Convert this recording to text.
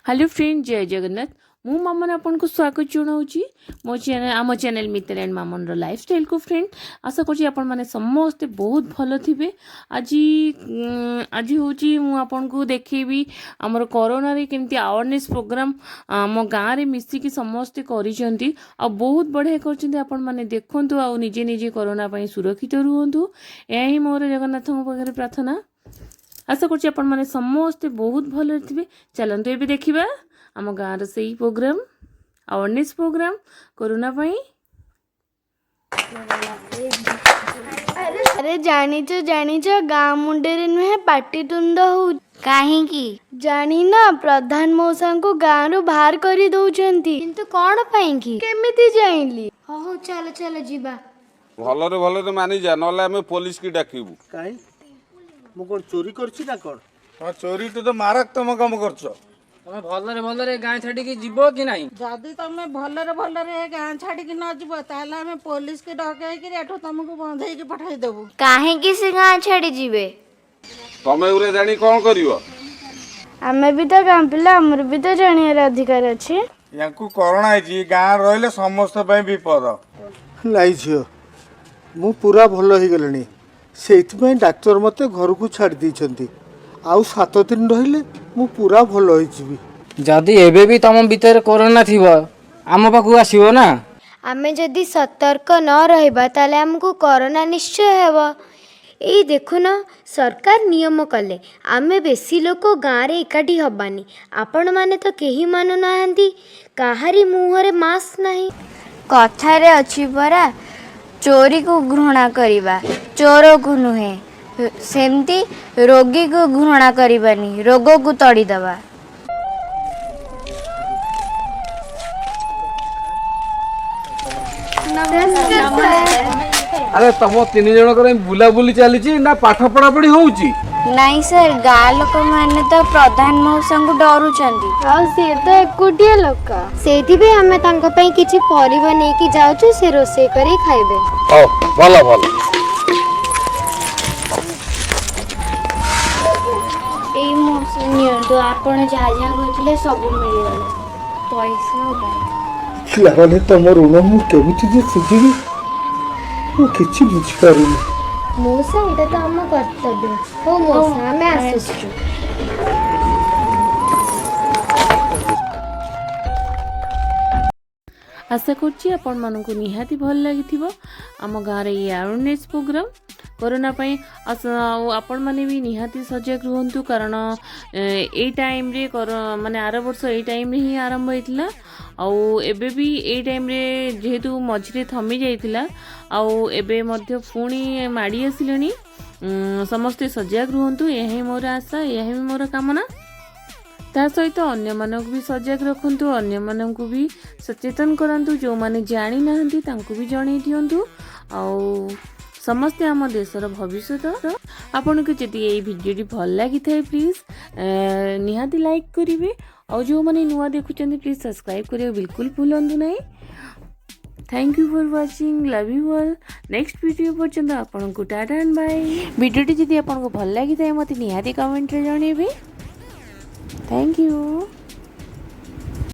Hello friend, जय जगन्नाथ। मु मामन आपन को स्वागत जनाऊँगी मो चैनल आम चैनल मित्तल एंड मामन रो लाइफस्टाइल को। फ्रेंड आशा कर आपण मैंने समस्ते बहुत भल थे। आज आज हूँ मु आपन को देखेबी आमर कोरोना रे केमती अवेयरनेस प्रोग्राम आम गाँव में मिसिकी समस्ते करिसेंती आ बहुत बढ़िया करछंती। आपण माने देखंतु आ निजे निजे कोरोना पई सुरक्षित रुहंतु। यही ही मोर जगन्नाथ पाखे प्रार्थना। आशा कर आपण मैंने समस्ते बहुत भल थे। चलते ये देखा आम गाँव से प्रोग्राम अवेयरनेस प्रोग्राम कोरोना पाई। अरे जानिच गाँ मुंडे नुहे पाटितुंड हो काहेकि जानी ना प्रधान मौसा को गाँव रू बाहर कर दौरान किंतु कौन पाइंकी केमिति जाइली। हो चल चल जीवा भलरे भलरे मानि जा नले आमे पुलिस की डाकिबु। काई मु कोन चोरी करछि ना कोन? हां चोरी तो मारात्मक काम करछ। तमे भलरे भलरे गाँ छाड़ी की जीवो कि नहीं? जदि तमे भलरे भलरे गाँ छाड़ी की न जीवो ताले हमें पुलिस के डकै कि एठो तुमको बंधै के पठाई देबु। काहेकि से गाँ छाड़ी जीवे? तमे उरे जानी कोन करिवो? आमे भी तो गाँ पिला हमर भी तो जानियार अधिकार अछि। याकू कोरोना है गाँ रहले समस्त पय विपद। लाई झियो मु पूरा भलो ही गलनी सेइथि डाक्टर मते घर को छाड़ दैछंती आउ 7 दिन रहिले मु पूरा भलो होई जिवि। जदि एबे भी तम भीतर कोरोना थिबो आम पाखु आसीबो ना। आमे जदि सतर्क न रहबा ताले हमको कोरोना निश्चय हेबो। एई देखुन सरकार नियम कले आमे बेसी लोक गाँ रे एकाठी हबानी। आपण माने तो केही मानु नाहंती, काहारी मुहरे मास्क नाही। कथारे अछि परा चोरी को घृणा करिबा चोर को नुहे, सेमती रोगी को घृणा करिबानी रोग को तड़ी दबा। अरे तम 3 जण करे बुला बुली चलीची ना पाठ पढ़ा पढ़ी होउची? नहीं सर, गाँ लोक माने तो प्रधान मौसा को डरुचंती आ से तो एकुटिया लोक सेठी भी हमें तांको पई किछि परिबा नै कि जाउछु से रोसे करी खाइबे। ओ भलो भलो एई मौसा नियंतु आपण जा जा कहथिले सब मिली गला पैसा उठा खिलाने तम ऋण मु केमिति जे सुझिबी मु किछि बुझी पारुनी। मौसा एटा तो हम कर्तव्य हो। मौसा हमें आसीछु। आशा करछि आपण मानकु निहाती भल लागिथिबो आम गाँव रे अवेयरनेस प्रोग्राम कोरोना पई। आपण माने भी निहाती सजग रुहंतु कारण ए टाइम रे माने आर वर्ष ए टाइम रे ही आरंभ होइतिला आउ एबे भी ए टाइम रे जेहेतु मझिरे थमी जाइतिला आउ एबे मध्य पुणी माड़ी आसिलेनी। समस्ते सजग रुहंतु यही मोर आशा, यही मोर कामना। ता सहित अन्य मानक भी सजग रखंतु, अन्य मानक भी सचेतन करंतु, जो माने जानी नाहंती तांको भी जणै दियंतु। आउ समस्ते आम देशर भविष्य। आपन को जदि ये वीडियो भल लगी थाए प्लीज निहाती लाइक करिवे और जो माने नुआ देखुचंदी प्लीज सब्सक्राइब करियो बिल्कुल भूलंतु नहीं। Thank you for watching, love you all. Next video पर्यंत आपन को टाटा एंड बाय। वीडियो जदि आपन को भल लगी थाए मते निहाती कमेंट रे जणेबे। Thank you.